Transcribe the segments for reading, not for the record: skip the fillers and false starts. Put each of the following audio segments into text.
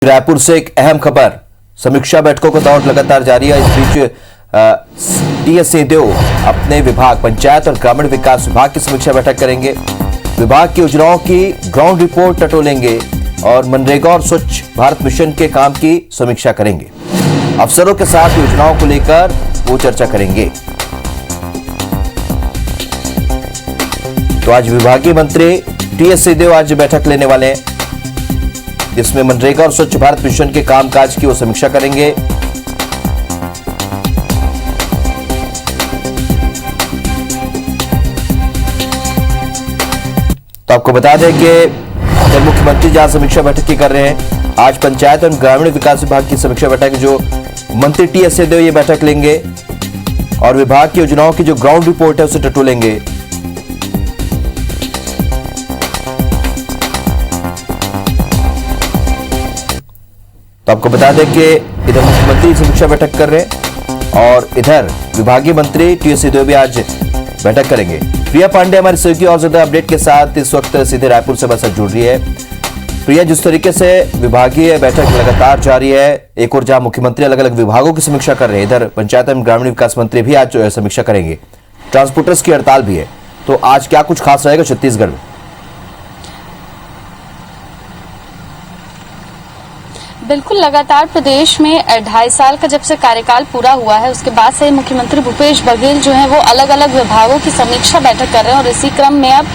रायपुर से एक अहम खबर। समीक्षा बैठकों का दौर लगातार जारी है। इस बीच टीएस सिंहदेव अपने विभाग पंचायत और ग्रामीण विकास विभाग की समीक्षा बैठक करेंगे। विभाग की योजनाओं की ग्राउंड रिपोर्ट टटोलेंगे और मनरेगा और स्वच्छ भारत मिशन के काम की समीक्षा करेंगे। अफसरों के साथ योजनाओं को लेकर वो चर्चा करेंगे। तो आज विभागीय मंत्री टीएस सिंहदेव आज बैठक लेने वाले हैं, जिसमें मनरेगा और स्वच्छ भारत मिशन के कामकाज की वो समीक्षा करेंगे। तो आपको बता दें कि जब मुख्यमंत्री जहां समीक्षा बैठक की कर रहे हैं, आज पंचायत और ग्रामीण विकास विभाग की समीक्षा बैठक जो मंत्री टीएस सिंहदेव ये बैठक लेंगे और विभाग की योजनाओं की जो ग्राउंड रिपोर्ट है उसे टटोलेंगे। तो आपको बता दें कि इधर मुख्यमंत्री समीक्षा बैठक कर रहे हैं और इधर विभागीय मंत्री टीएस सिंहदेव भी आज बैठक करेंगे। प्रिया पांडे हमारे सहयोगी और ज्यादा अपडेट के साथ इस वक्त सीधे रायपुर से बस जुड़ रही है। प्रिया, जिस तरीके से विभागीय बैठक लगातार जारी है, एक और जहां मुख्यमंत्री अलग अलग विभागों की समीक्षा कर रहे हैं, इधर पंचायत एवं ग्रामीण विकास मंत्री भी आज समीक्षा करेंगे। ट्रांसपोर्टर्स की हड़ताल भी है, तो आज क्या कुछ खास रहेगा छत्तीसगढ़ में? बिल्कुल, लगातार प्रदेश में 2.5 साल का जब से कार्यकाल पूरा हुआ है, उसके बाद से मुख्यमंत्री भूपेश बघेल जो हैं वो अलग अलग विभागों की समीक्षा बैठक कर रहे हैं और इसी क्रम में अब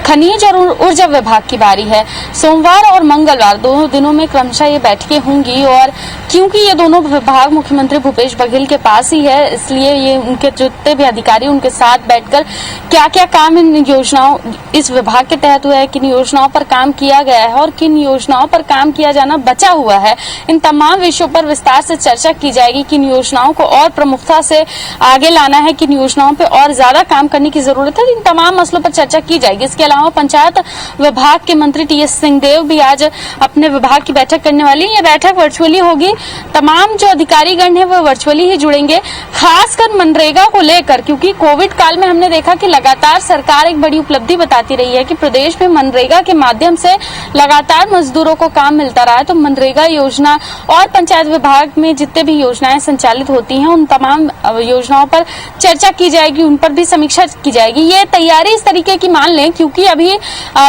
खनिज और ऊर्जा विभाग की बारी है। सोमवार और मंगलवार दोनों दिनों में क्रमशः ये बैठकें होंगी और क्योंकि ये दोनों विभाग मुख्यमंत्री भूपेश बघेल के पास ही है, इसलिए ये उनके जितने भी अधिकारी उनके साथ बैठकर क्या क्या काम इन योजनाओं इस विभाग के तहत हुआ है, किन योजनाओं पर काम किया गया है और किन योजनाओं पर काम किया जाना बचा हुआ है, इन तमाम विषयों पर विस्तार से चर्चा की जाएगी। किन योजनाओं को और प्रमुखता से आगे लाना है, किन योजनाओं पे और ज्यादा काम करने की जरूरत है, इन तमाम मसलों पर चर्चा की जाएगी। इसके अलावा पंचायत विभाग के मंत्री टीएस सिंहदेव भी आज अपने विभाग की बैठक करने वाली है। ये बैठक वर्चुअली होगी, तमाम जो अधिकारीगण है वो वर्चुअली ही जुड़ेंगे, खासकर मनरेगा को लेकर, क्योंकि कोविड काल में हमने देखा कि लगातार सरकार एक बड़ी उपलब्धि बताती रही है कि प्रदेश में मनरेगा के माध्यम से लगातार मजदूरों को काम मिलता रहा है। तो मनरेगा योजना और पंचायत विभाग में जितने भी योजनाएं संचालित होती हैं उन तमाम योजनाओं पर चर्चा की जाएगी, उन पर भी समीक्षा की जाएगी। ये तैयारी इस तरीके की मान लें क्योंकि अभी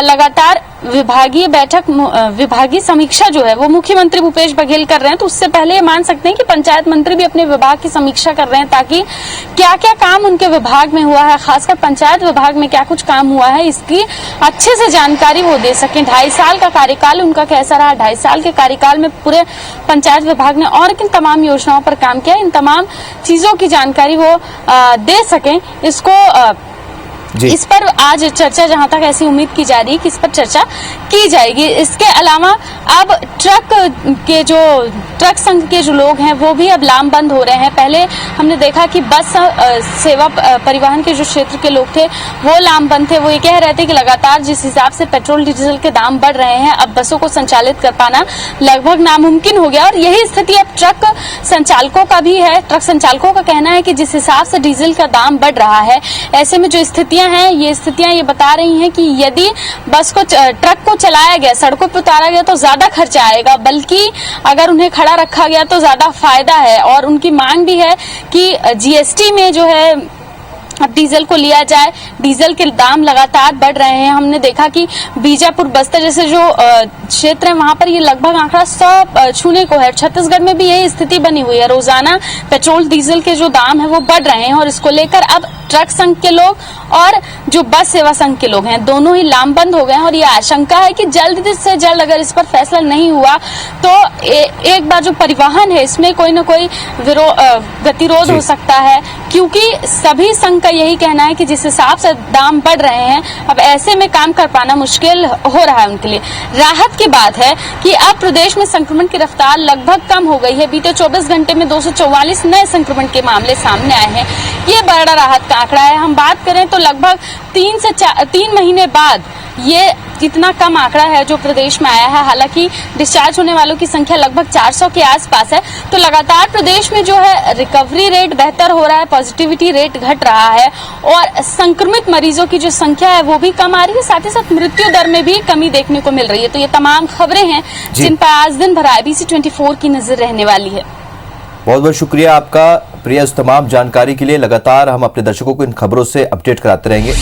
लगातार विभागीय बैठक विभागीय समीक्षा जो है वो मुख्यमंत्री भूपेश बघेल कर रहे हैं, तो उससे पहले ये मान सकते हैं कि पंचायत मंत्री भी अपने विभाग की समीक्षा कर रहे हैं ताकि क्या क्या काम उनके विभाग में हुआ है, खासकर पंचायत विभाग में क्या कुछ काम हुआ है, इसकी अच्छे से जानकारी वो दे सकें। 2.5 साल का कार्यकाल उनका कैसा रहा, 2.5 साल के कार्यकाल में पूरे पंचायत विभाग ने और किन तमाम योजनाओं पर काम किया, इन तमाम चीजों की जानकारी वो दे सकें। इस पर आज चर्चा, जहां तक ऐसी उम्मीद की जा रही है कि इस पर चर्चा की जाएगी। इसके अलावा अब ट्रक संघ के जो लोग हैं वो भी अब लामबंद हो रहे हैं। पहले हमने देखा कि बस सेवा परिवहन के जो क्षेत्र के लोग थे वो लामबंद थे। वो ये कह रहे थे कि लगातार जिस हिसाब से पेट्रोल डीजल के दाम बढ़ रहे हैं, अब बसों को संचालित कर पाना लगभग नामुमकिन हो गया और यही स्थिति अब ट्रक संचालकों का भी है। ट्रक संचालकों का कहना है कि जिस हिसाब से डीजल का दाम बढ़ रहा है, ऐसे में जो स्थितियां हैं, ये स्थितियां ये बता रही हैं कि यदि ट्रक को चलाया गया, सड़कों पर उतारा गया तो ज्यादा खर्चा आएगा, बल्कि अगर उन्हें खड़ा रखा गया तो ज्यादा फायदा है। और उनकी मांग भी है कि जीएसटी में जो है अब डीजल को लिया जाए। डीजल के दाम लगातार बढ़ रहे हैं। हमने देखा कि बीजापुर, बस्तर जैसे जो क्षेत्र है वहां पर ये लगभग आंकड़ा 100 छूने को है। छत्तीसगढ़ में भी यही स्थिति बनी हुई है। रोजाना पेट्रोल डीजल के जो दाम है वो बढ़ रहे हैं और इसको लेकर अब ट्रक संघ के लोग और जो बस सेवा संघ के लोग हैं दोनों ही लामबंद हो गए हैं और ये आशंका है कि जल्द से जल्द अगर इस पर फैसला नहीं हुआ तो एक बार जो परिवहन है इसमें कोई न कोई गतिरोध हो सकता है, क्योंकि सभी संघ का यही कहना है कि जिस हिसाब से दाम बढ़ रहे हैं अब ऐसे में काम कर पाना मुश्किल हो रहा है उनके लिए। राहत की बात है कि अब प्रदेश में संक्रमण की रफ्तार लगभग कम हो गई है। बीते 24 घंटे में 244 नए संक्रमण के मामले सामने आए हैं। ये बड़ा राहत का आंकड़ा है। हम बात करें तो लगभग 3 महीने बाद ये इतना कम आंकड़ा है जो प्रदेश में आया है। हालांकि डिस्चार्ज होने वालों की संख्या लगभग 400 के आसपास है। तो लगातार प्रदेश में जो है रिकवरी रेट बेहतर हो रहा है, पॉजिटिविटी रेट घट रहा है और संक्रमित मरीजों की जो संख्या है वो भी कम आ रही है, साथ ही साथ मृत्यु दर में भी कमी देखने को मिल रही है। तो ये तमाम खबरें हैं जिन पर आज दिन भर IBC 24 की नजर रहने वाली है। बहुत बहुत शुक्रिया आपका प्रिया, इस तमाम जानकारी के लिए। लगातार हम अपने दर्शकों को इन खबरों से अपडेट कराते रहेंगे।